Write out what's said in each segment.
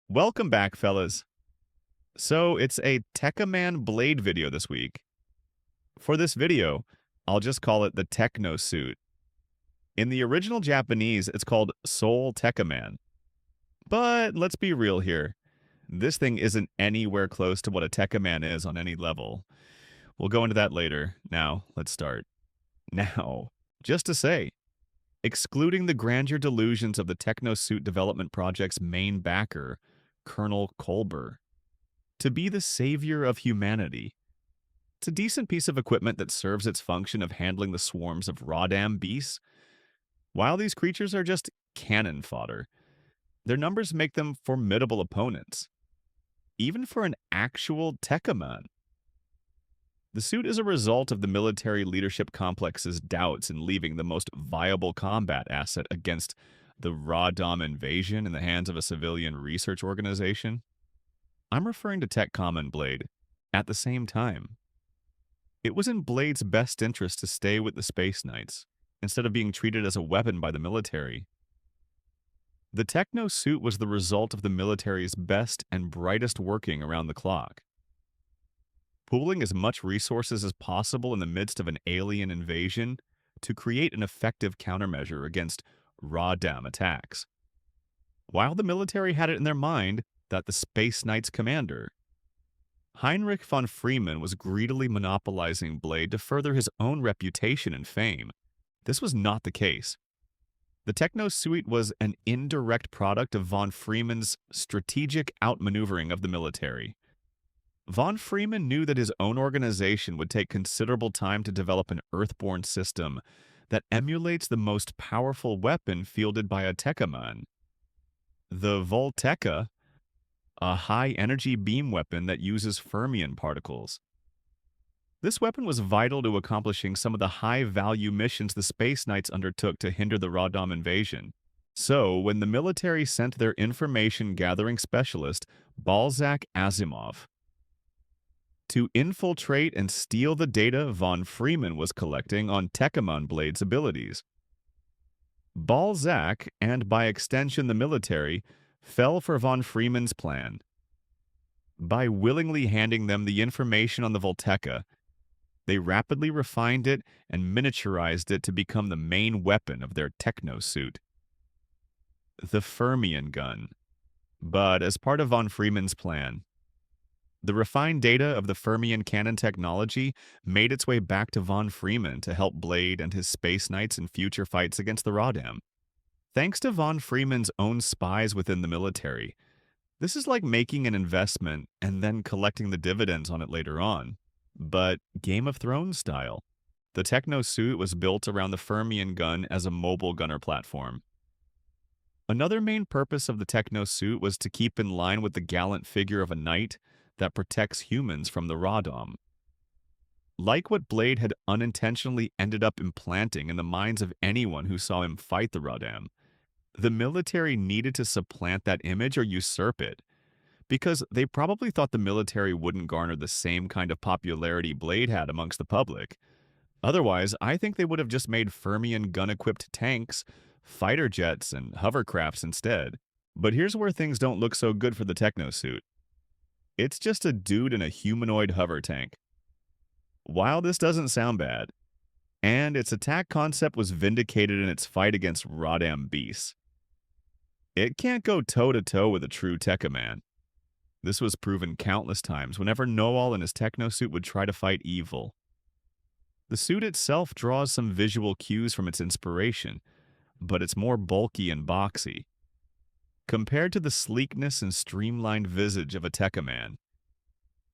Welcome back, fellas. So, it's a Tekkaman Blade video this week. For this video, I'll just call it the Techno Suit. In the original Japanese, it's called Soul Tekkaman. But let's be real here. This thing isn't anywhere close to what a Tekkaman is on any level. We'll go into that later. Now, let's start. Now, just to say, excluding the grandeur delusions of the Techno Suit development project's main backer, Colonel Kolber, to be the savior of humanity. It's a decent piece of equipment that serves its function of handling the swarms of Rawdam beasts. While these creatures are just cannon fodder, their numbers make them formidable opponents, even for an actual Tekkaman. The suit is a result of the military leadership complex's doubts in leaving the most viable combat asset against the Rawdam invasion in the hands of a civilian research organization. I'm referring to Tekkaman Blade. At the same time, it was in Blade's best interest to stay with the Space Knights, instead of being treated as a weapon by the military. The Techno suit was the result of the military's best and brightest working around the clock, pooling as much resources as possible in the midst of an alien invasion to create an effective countermeasure against Rawdam attacks. While the military had it in their mind that the Space Knights commander, Heinrich von Freeman, was greedily monopolizing Blade to further his own reputation and fame. This was not the case. The Techno Suite was an indirect product of von Freeman's strategic outmaneuvering of the military. Von Freeman knew that his own organization would take considerable time to develop an Earthborn system that emulates the most powerful weapon fielded by a Tekkaman, the Voltekka, a high-energy beam weapon that uses fermion particles. This weapon was vital to accomplishing some of the high-value missions the Space Knights undertook to hinder the Rawdam invasion. So, when the military sent their information-gathering specialist, Balzac Asimov, to infiltrate and steal the data von Freeman was collecting on Tekkaman Blade's abilities, Balzac, and by extension the military, fell for von Freeman's plan. By willingly handing them the information on the Voltekka, they rapidly refined it and miniaturized it to become the main weapon of their techno suit, the Fermion gun. But as part of von Freeman's plan, the refined data of the Fermion cannon technology made its way back to von Freeman to help Blade and his Space Knights in future fights against the Rawdam. Thanks to von Freeman's own spies within the military, this is like making an investment and then collecting the dividends on it later on, but Game of Thrones style. The Techno suit was built around the Fermion gun as a mobile gunner platform. Another main purpose of the Techno suit was to keep in line with the gallant figure of a knight that protects humans from the Rawdam. Like what Blade had unintentionally ended up implanting in the minds of anyone who saw him fight the Rawdam, the military needed to supplant that image or usurp it, because they probably thought the military wouldn't garner the same kind of popularity Blade had amongst the public. Otherwise, I think they would have just made Fermion gun-equipped tanks, fighter jets, and hovercrafts instead. But here's where things don't look so good for the Techno suit. It's just a dude in a humanoid hover tank. While this doesn't sound bad, and its attack concept was vindicated in its fight against Rawdam beasts, it can't go toe-to-toe with a true Tekkaman. This was proven countless times whenever Noal and his Techno suit would try to fight evil. The suit itself draws some visual cues from its inspiration, but it's more bulky and boxy. Compared to the sleekness and streamlined visage of a Tekkaman,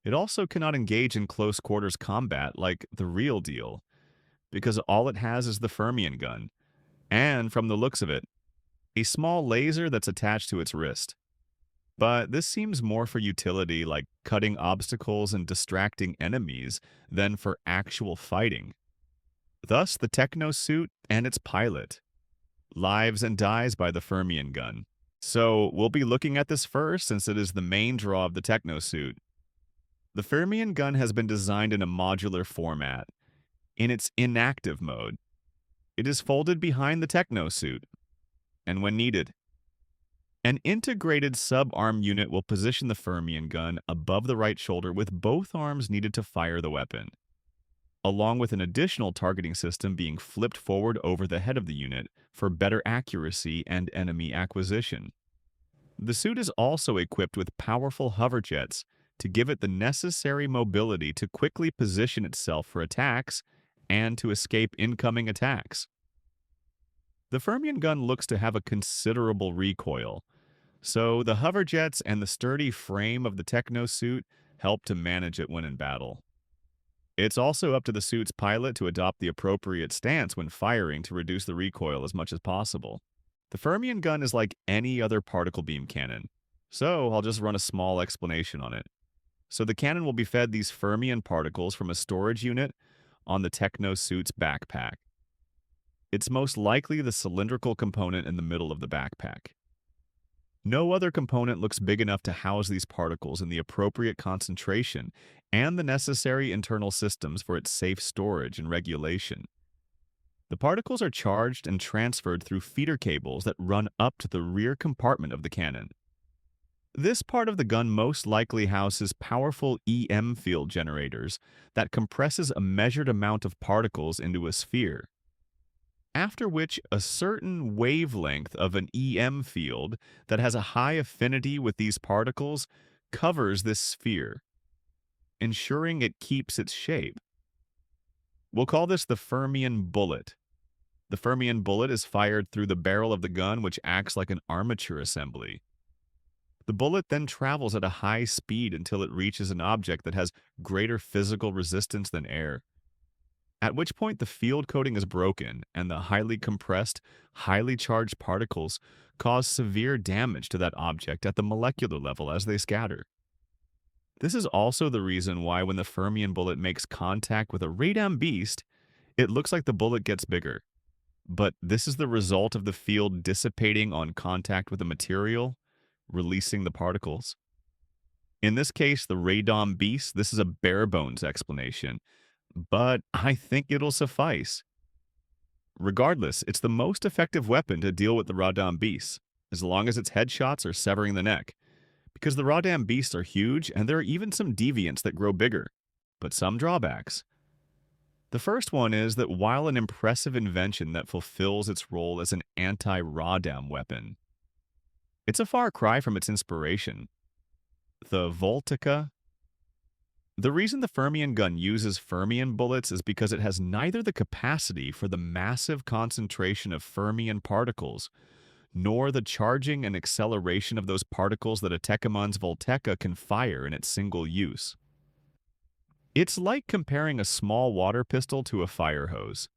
it also cannot engage in close quarters combat like the real deal, because all it has is the Fermion gun, and from the looks of it, a small laser that's attached to its wrist. But this seems more for utility, like cutting obstacles and distracting enemies, than for actual fighting. Thus, the Techno suit and its pilot lives and dies by the Fermion gun. So, we'll be looking at this first since it is the main draw of the Techno suit. The Fermion gun has been designed in a modular format. In its inactive mode, it is folded behind the Techno suit, and when needed, An integrated sub-arm unit will position the Fermion gun above the right shoulder with both arms needed to fire the weapon, along with an additional targeting system being flipped forward over the head of the unit for better accuracy and enemy acquisition. The suit is also equipped with powerful hover jets to give it the necessary mobility to quickly position itself for attacks and to escape incoming attacks. The Fermion gun looks to have a considerable recoil, so the hover jets and the sturdy frame of the techno suit help to manage it when in battle. It's also up to the suit's pilot to adopt the appropriate stance when firing to reduce the recoil as much as possible. The Fermion gun is like any other particle beam cannon, so I'll just run a small explanation on it. So the cannon will be fed these fermion particles from a storage unit on the techno suit's backpack. It's most likely the cylindrical component in the middle of the backpack. No other component looks big enough to house these particles in the appropriate concentration and the necessary internal systems for its safe storage and regulation. The particles are charged and transferred through feeder cables that run up to the rear compartment of the cannon. This part of the gun most likely houses powerful EM field generators that compresses a measured amount of particles into a sphere, after which a certain wavelength of an EM field that has a high affinity with these particles covers this sphere, ensuring it keeps its shape. We'll call this the Fermion bullet. The Fermion bullet is fired through the barrel of the gun, which acts like an armature assembly. The bullet then travels at a high speed until it reaches an object that has greater physical resistance than air, at which point the field coating is broken and the highly compressed, highly charged particles cause severe damage to that object at the molecular level as they scatter. This is also the reason why when the Fermion bullet makes contact with a radon beast, it looks like the bullet gets bigger. But this is the result of the field dissipating on contact with the material, releasing the particles. In this case, the radon beast, this is a bare bones explanation, but I think it'll suffice. Regardless, it's the most effective weapon to deal with the radon beasts, as long as its headshots are severing the neck, because the radon beasts are huge and there are even some deviants that grow bigger, but some drawbacks. The first one is that while an impressive invention that fulfills its role as an anti-radon weapon, it's a far cry from its inspiration, the Voltica. The reason the Fermion gun uses Fermion bullets is because it has neither the capacity for the massive concentration of Fermion particles, nor the charging and acceleration of those particles that a Tekkaman's Volteca can fire in its single use. It's like comparing a small water pistol to a fire hose.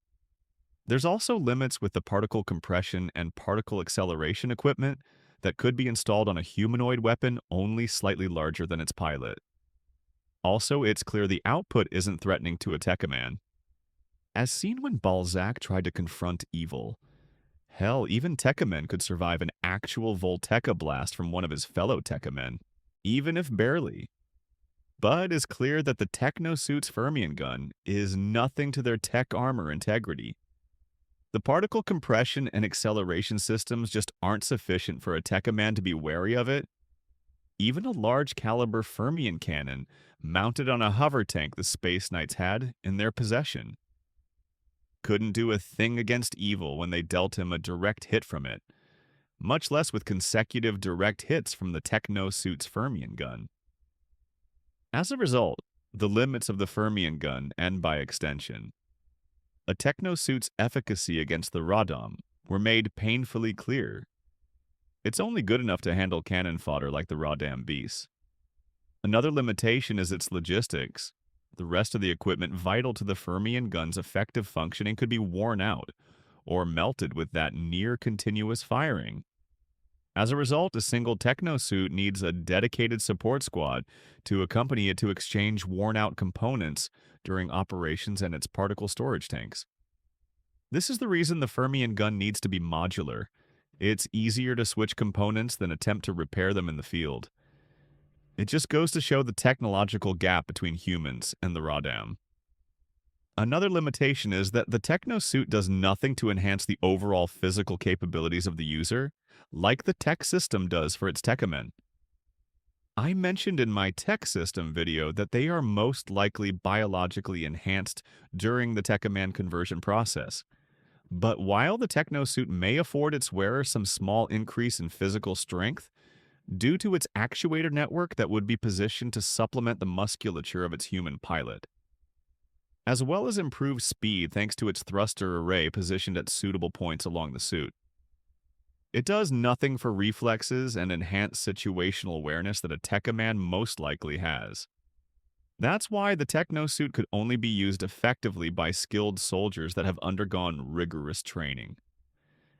There's also limits with the particle compression and particle acceleration equipment that could be installed on a humanoid weapon only slightly larger than its pilot. Also, it's clear the output isn't threatening to a Tekkaman. As seen when Balzac tried to confront evil, hell, even Tekkaman could survive an actual Volteca blast from one of his fellow Tekkamen, even if barely. But it's clear that the Technosuit's Fermion gun is nothing to their tech armor integrity. The particle compression and acceleration systems just aren't sufficient for a Tekkaman to be wary of it. Even a large caliber Fermion cannon mounted on a hover tank the Space Knights had in their possession couldn't do a thing against evil when they dealt him a direct hit from it, much less with consecutive direct hits from the Technosuit's Fermion gun. As a result, the limits of the Fermion gun and, by extension, a Technosuit's efficacy against the radon were made painfully clear. It's only good enough to handle cannon fodder like the radon beasts. Another limitation is its logistics. The rest of the equipment vital to the Fermion gun's effective functioning could be worn out or melted with that near-continuous firing. As a result, a single Technosuit needs a dedicated support squad to accompany it to exchange worn-out components during operations and its particle storage tanks. This is the reason the Fermion gun needs to be modular. It's easier to switch components than attempt to repair them in the field. It just goes to show the technological gap between humans and the Radam. Another limitation is that the techno suit does nothing to enhance the overall physical capabilities of the user, like the tech system does for its Tekkamen. I mentioned in my tech system video that they are most likely biologically enhanced during the Tekkaman conversion process. But while the techno suit may afford its wearer some small increase in physical strength, due to its actuator network that would be positioned to supplement the musculature of its human pilot, as well as improve speed thanks to its thruster array positioned at suitable points along the suit. It does nothing for reflexes and enhanced situational awareness that a Tekkaman most likely has. That's why the techno suit could only be used effectively by skilled soldiers that have undergone rigorous training,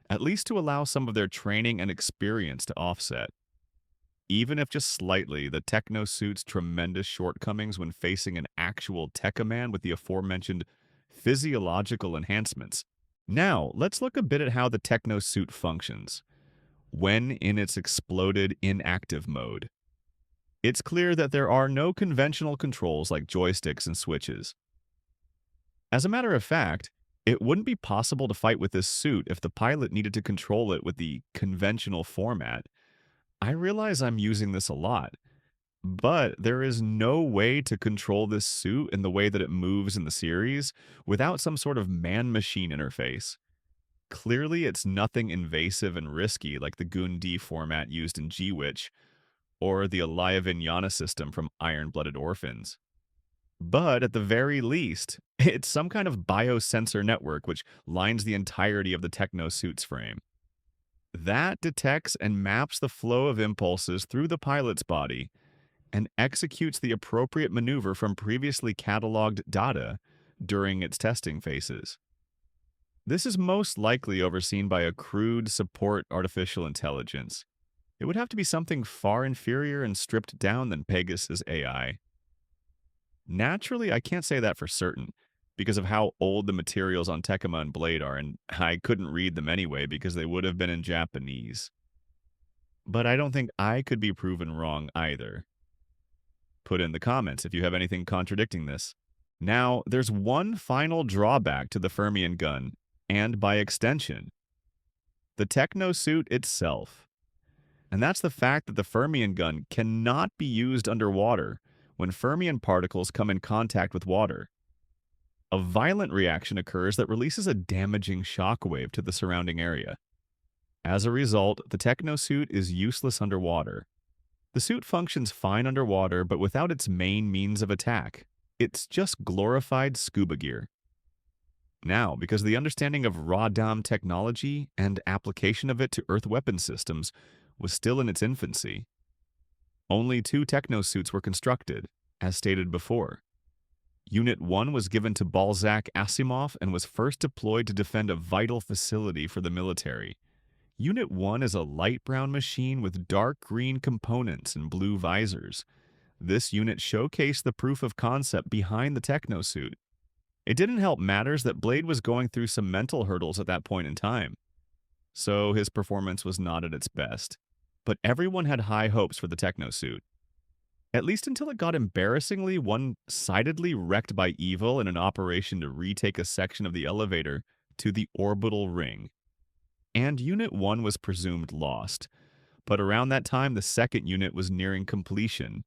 at least to allow some of their training and experience to offset. Even if just slightly, the techno suit's tremendous shortcomings when facing an actual Tekkaman with the aforementioned physiological enhancements. Now, let's look a bit at how the techno suit functions when in its exploded inactive mode. It's clear that there are no conventional controls like joysticks and switches. As a matter of fact, it wouldn't be possible to fight with this suit if the pilot needed to control it with the conventional format. I realize I'm using this a lot, but there is no way to control this suit in the way that it moves in the series without some sort of man-machine interface. Clearly, it's nothing invasive and risky like the Goon D format used in G-Witch or the Alaya Vinyana system from Iron-Blooded Orphans. But at the very least, it's some kind of biosensor network which lines the entirety of the techno suit's frame. That detects and maps the flow of impulses through the pilot's body and executes the appropriate maneuver from previously cataloged data during its testing phases. This is most likely overseen by a crude support artificial intelligence. It would have to be something far inferior and stripped down than Pegasus AI. Naturally, I can't say that for certain, because of how old the materials on Tekkaman and Blade are, and I couldn't read them anyway because they would have been in Japanese. But I don't think I could be proven wrong either. Put in the comments if you have anything contradicting this. Now, there's one final drawback to the Fermion gun, and by extension, the techno suit itself. And that's the fact that the Fermion gun cannot be used underwater when fermion particles come in contact with water. A violent reaction occurs that releases a damaging shockwave to the surrounding area. As a result, the techno suit is useless underwater. The suit functions fine underwater, but without its main means of attack. It's just glorified scuba gear. Now, because the understanding of raw dam technology and application of it to Earth weapon systems was still in its infancy, only 2 techno suits were constructed, as stated before. Unit 1 was given to Balzac Asimov and was first deployed to defend a vital facility for the military. Unit 1 is a light brown machine with dark green components and blue visors. This unit showcased the proof of concept behind the techno suit. It didn't help matters that Blade was going through some mental hurdles at that point in time, so his performance was not at its best. But everyone had high hopes for the techno suit. At least until it got embarrassingly one-sidedly wrecked by evil in an operation to retake a section of the elevator to the orbital ring. And Unit 1 was presumed lost, but around that time the second unit was nearing completion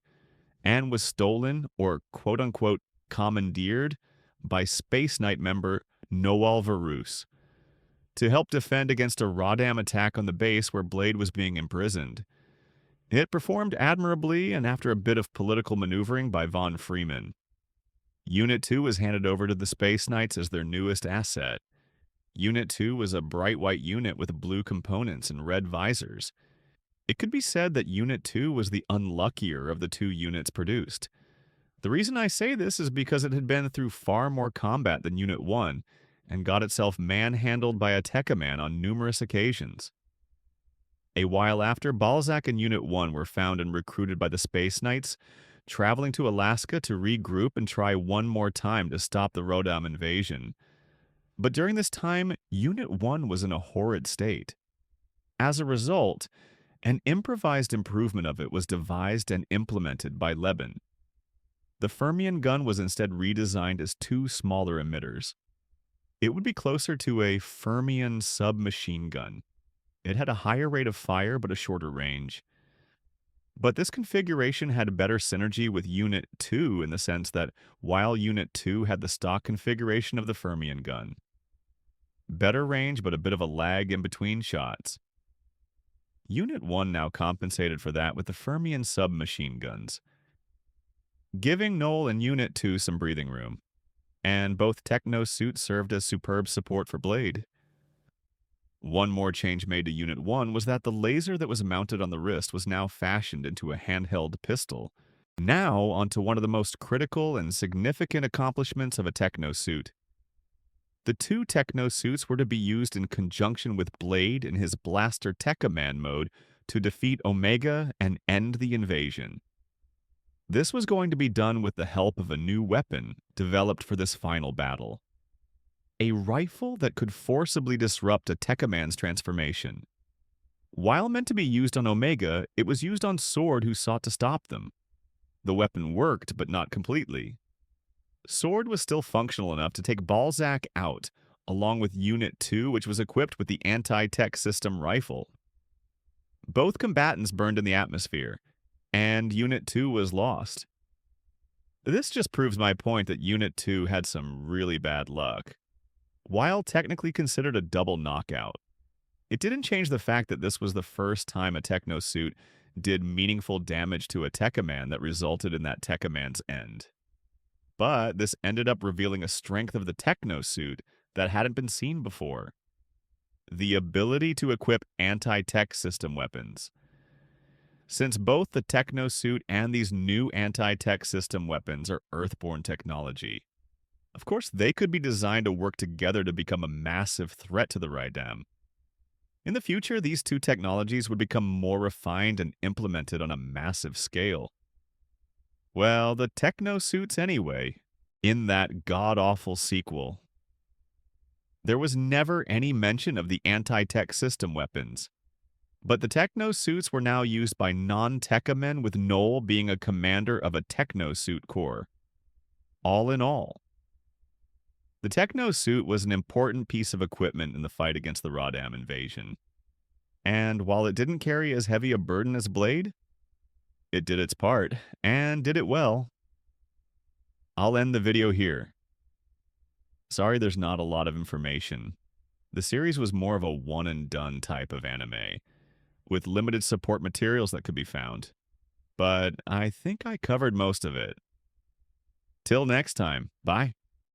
and was stolen or quote-unquote commandeered by Space Knight member Noel Varus to help defend against a Rodam attack on the base where Blade was being imprisoned. It performed admirably and after a bit of political maneuvering by Von Freeman. Unit 2 was handed over to the Space Knights as their newest asset. Unit 2 was a bright white unit with blue components and red visors. It could be said that Unit 2 was the unluckier of the 2 units produced. The reason I say this is because it had been through far more combat than Unit 1 and got itself manhandled by a Tekkaman on numerous occasions. A while after, Balzac and Unit 1 were found and recruited by the Space Knights, traveling to Alaska to regroup and try one more time to stop the Rodam invasion. But during this time, Unit 1 was in a horrid state. As a result, an improvised improvement of it was devised and implemented by Leben. The Fermion gun was instead redesigned as two smaller emitters. It would be closer to a Fermion submachine gun. It had a higher rate of fire but a shorter range. But this configuration had better synergy with Unit 2 in the sense that while Unit 2 had the stock configuration of the Fermion gun, better range but a bit of a lag in between shots. Unit 1 now compensated for that with the Fermion submachine guns, giving Knoll and Unit 2 some breathing room. And both Techno suits served as superb support for Blade. One more change made to Unit 1 was that the laser that was mounted on the wrist was now fashioned into a handheld pistol. Now, onto one of the most critical and significant accomplishments of a Techno suit. The two Techno suits were to be used in conjunction with Blade in his Blaster Tekkaman mode to defeat Omega and end the invasion. This was going to be done with the help of a new weapon developed for this final battle. A rifle that could forcibly disrupt a Tekkaman's transformation. While meant to be used on Omega, it was used on Sword who sought to stop them. The weapon worked, but not completely. Sword was still functional enough to take Balzac out, along with Unit 2, which was equipped with the anti-tech system rifle. Both combatants burned in the atmosphere, and Unit 2 was lost. This just proves my point that Unit 2 had some really bad luck. While technically considered a double knockout, it didn't change the fact that this was the first time a Techno suit did meaningful damage to a Tekkaman that resulted in that Tekkaman's end. But this ended up revealing a strength of the Techno suit that hadn't been seen before. The ability to equip anti-tech system weapons. Since both the Techno suit and these new anti-tech system weapons are Earthborn technology, of course they could be designed to work together to become a massive threat to the Raidam. In the future, these two technologies would become more refined and implemented on a massive scale. Well, the Techno suits anyway, in that god-awful sequel. There was never any mention of the anti-tech system weapons. But the Techno suits were now used by non-Tekkamen, with Knoll being a commander of a Techno suit corps. All in all, the Techno suit was an important piece of equipment in the fight against the Raidam invasion. And while it didn't carry as heavy a burden as Blade, it did its part, and did it well. I'll end the video here. Sorry there's not a lot of information. The series was more of a one-and-done type of anime, with limited support materials that could be found. But I think I covered most of it. Till next time, bye.